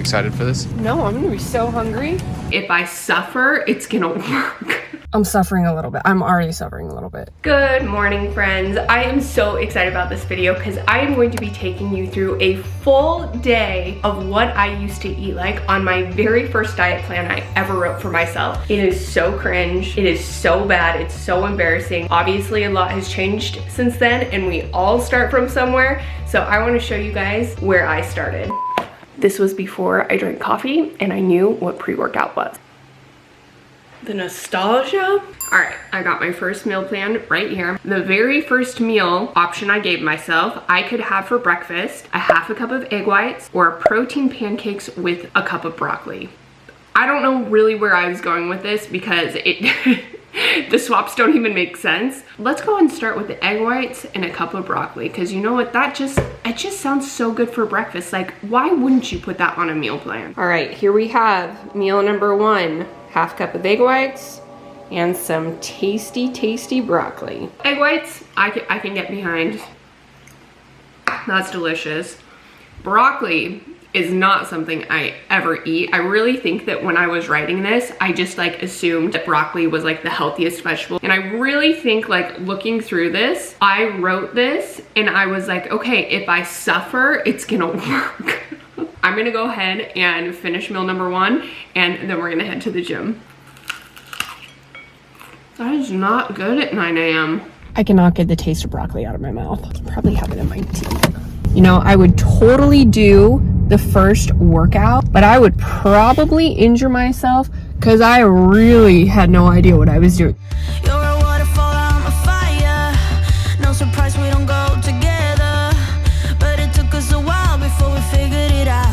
excited for this? No, I'm gonna be so hungry. If I suffer, it's gonna work. I'm suffering a little bit. I'm already suffering a little bit. Good morning, friends. I am so excited about this video because I am going to be taking you through a full day of what I used to eat like on my very first diet plan I ever wrote for myself. It is so cringe. It is so bad. It's so embarrassing. Obviously, a lot has changed since then, and we all start from somewhere. So I want to show you guys where I started. This was before I drank coffee and I knew what pre-workout was. The nostalgia. All right, I got my first meal plan right here. The very first meal option I gave myself, I could have for breakfast a half a cup of egg whites or protein pancakes with a cup of broccoli. I don't know really where I was going with this because the swaps don't even make sense. Let's go and start with the egg whites and a cup of broccoli, because you know what, it just sounds so good for breakfast. Like, why wouldn't you put that on a meal plan? All right, here we have meal number one. Half cup of egg whites and some tasty broccoli. Egg whites, I can get behind. That's delicious. Broccoli is not something I ever eat. I really think that when I was writing this, I just like assumed that broccoli was like the healthiest vegetable. And I really think, like, looking through this, I wrote this and I was like, okay, if I suffer, it's gonna work. I'm gonna go ahead and finish meal number one, and then we're gonna head to the gym. That is not good at 9 a.m. I cannot get the taste of broccoli out of my mouth. I probably have it in my teeth. You know, I would totally do the first workout, but I would probably injure myself because I really had no idea what I was doing. You're a waterfall, I'm a fire. No surprise we don't go together, but it took us a while before we figured it out.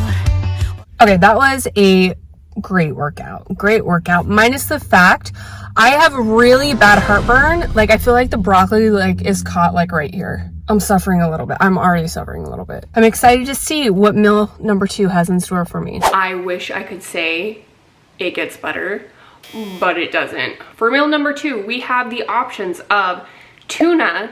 Okay, that was a great workout, minus the fact I have really bad heartburn. Like, I feel like the broccoli like is caught like right here. I'm suffering a little bit. I'm already suffering a little bit. I'm excited to see what meal number two has in store for me. I wish I could say it gets better, but it doesn't. For meal number two, we have the options of tuna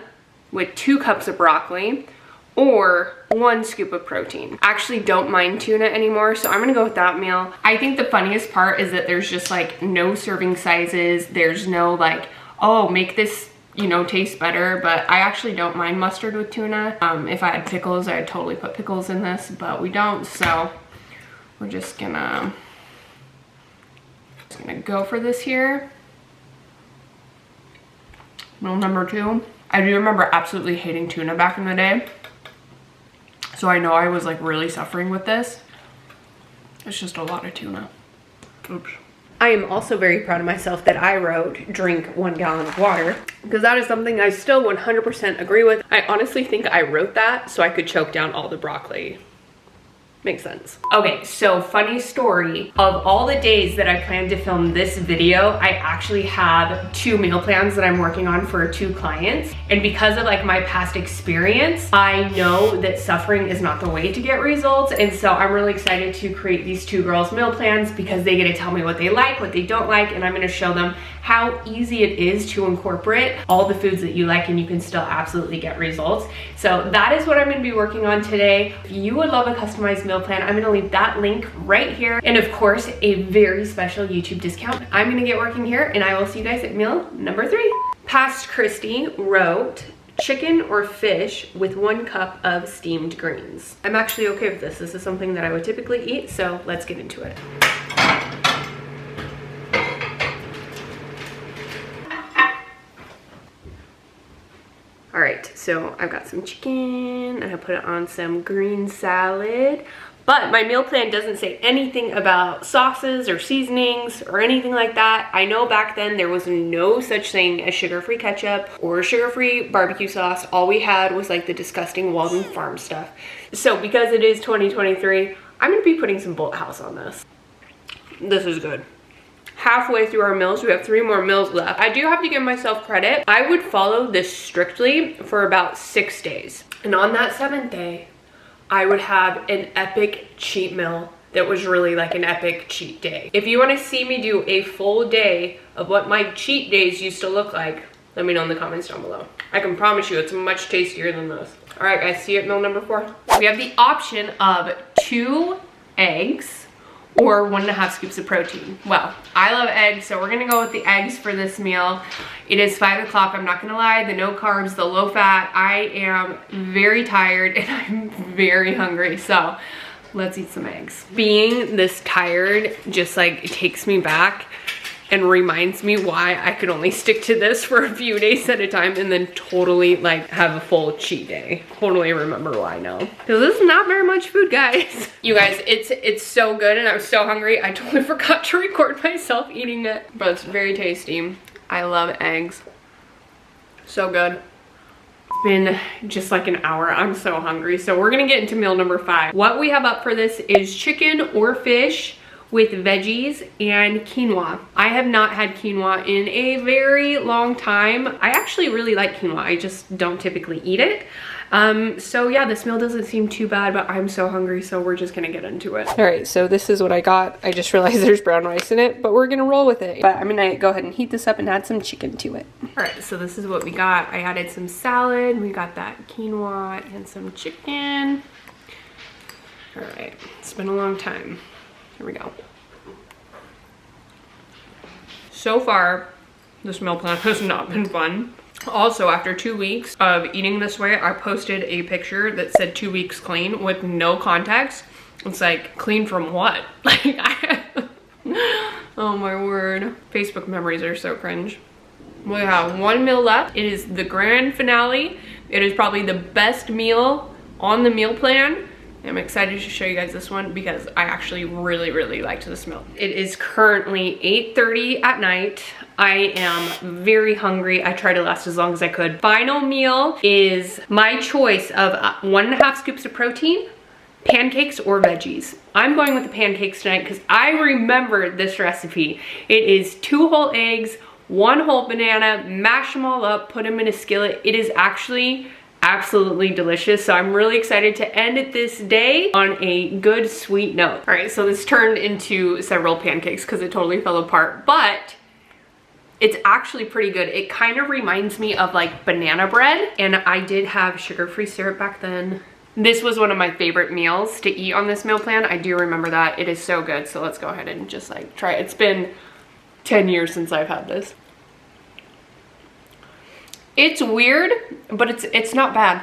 with 2 cups of broccoli or 1 scoop of protein. I actually don't mind tuna anymore, so I'm gonna go with that meal. I think the funniest part is that there's just like no serving sizes. There's no like, oh, make this, you know, taste better. But I actually don't mind mustard with tuna. If I had pickles, I'd totally put pickles in this, but we don't, so we're just gonna go for this here. Meal number two. I do remember absolutely hating tuna back in the day, so I know I was like really suffering with this. It's just a lot of tuna. Oops. I am also very proud of myself that I wrote drink 1 gallon of water, because that is something I still 100% agree with. I honestly think I wrote that so I could choke down all the broccoli. Makes sense. Okay, so funny story. Of all the days that I planned to film this video, I actually have 2 meal plans that I'm working on for 2 clients. And because of like my past experience, I know that suffering is not the way to get results. And so I'm really excited to create these 2 girls meal plans because they get to tell me what they like, what they don't like, and I'm gonna show them how easy it is to incorporate all the foods that you like and you can still absolutely get results. So that is what I'm gonna be working on today. If you would love a customized meal plan, I'm gonna leave that link right here. And of course, a very special YouTube discount. I'm gonna get working here and I will see you guys at meal number 3. Past Kristie wrote chicken or fish with 1 cup of steamed greens. I'm actually okay with this. This is something that I would typically eat, so let's get into it. All right, so I've got some chicken and I put it on some green salad. But my meal plan doesn't say anything about sauces or seasonings or anything like that. I know back then there was no such thing as sugar-free ketchup or sugar-free barbecue sauce. All we had was like the disgusting Walden Farm stuff. So because it is 2023, I'm gonna be putting some Bolthouse on this. This is good. Halfway through our meals, we have 3 more meals left. I do have to give myself credit. I would follow this strictly for about 6 days. And on that 7th day, I would have an epic cheat meal that was really like an epic cheat day. If you want to see me do a full day of what my cheat days used to look like, let me know in the comments down below. I can promise you it's much tastier than this. All right, guys, see you at meal number 4. We have the option of 2 eggs or 1.5 scoops of protein. Well, I love eggs, so we're gonna go with the eggs for this meal. It is 5 o'clock, I'm not gonna lie, the no carbs, the low fat. I am very tired and I'm very hungry, so let's eat some eggs. Being this tired just like takes me back and reminds me why I could only stick to this for a few days at a time and then totally like have a full cheat day. Totally remember why now. Because this is not very much food, guys. You guys, it's so good and I'm so hungry. I totally forgot to record myself eating it, but it's very tasty. I love eggs. So good. It's been just like an hour. I'm so hungry. So we're gonna get into meal number 5. What we have up for this is chicken or fish with veggies and quinoa. I have not had quinoa in a very long time. I actually really like quinoa. I just don't typically eat it. So yeah, this meal doesn't seem too bad, but I'm so hungry, so we're just gonna get into it. All right, so this is what I got. I just realized there's brown rice in it, but we're gonna roll with it. But I'm gonna go ahead and heat this up and add some chicken to it. All right, so this is what we got. I added some salad. We got that quinoa and some chicken. All right, it's been a long time. Here we go. So far, this meal plan has not been fun. Also, after 2 weeks of eating this way, I posted a picture that said 2 weeks clean with no context. It's like, clean from what? Like, oh my word. Facebook memories are so cringe. We have 1 meal left. It is the grand finale. It is probably the best meal on the meal plan. I'm excited to show you guys this one because I actually really liked this meal. It is currently 8:30 at night. I am very hungry. I tried to last as long as I could. Final meal is my choice of 1.5 scoops of protein, pancakes or veggies. I'm going with the pancakes tonight because I remember this recipe. It is 2 whole eggs, 1 whole banana, mash them all up, put them in a skillet. It is actually absolutely delicious. So I'm really excited to end it this day on a good sweet note. All right, so this turned into several pancakes because it totally fell apart, but it's actually pretty good. It kind of reminds me of like banana bread, and I did have sugar-free syrup back then. This was one of my favorite meals to eat on this meal plan. I do remember that. It is so good. So let's go ahead and just like try it. It's been 10 years since I've had this. It's weird, but it's not bad.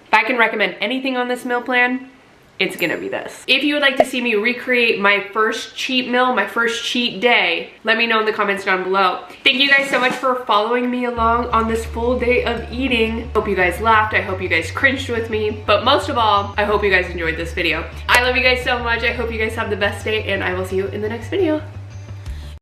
If I can recommend anything on this meal plan, it's gonna be this. If you would like to see me recreate my first cheat meal, my first cheat day, let me know in the comments down below. Thank you guys so much for following me along on this full day of eating. Hope you guys laughed. I hope you guys cringed with me. But most of all, I hope you guys enjoyed this video. I love you guys so much. I hope you guys have the best day, and I will see you in the next video.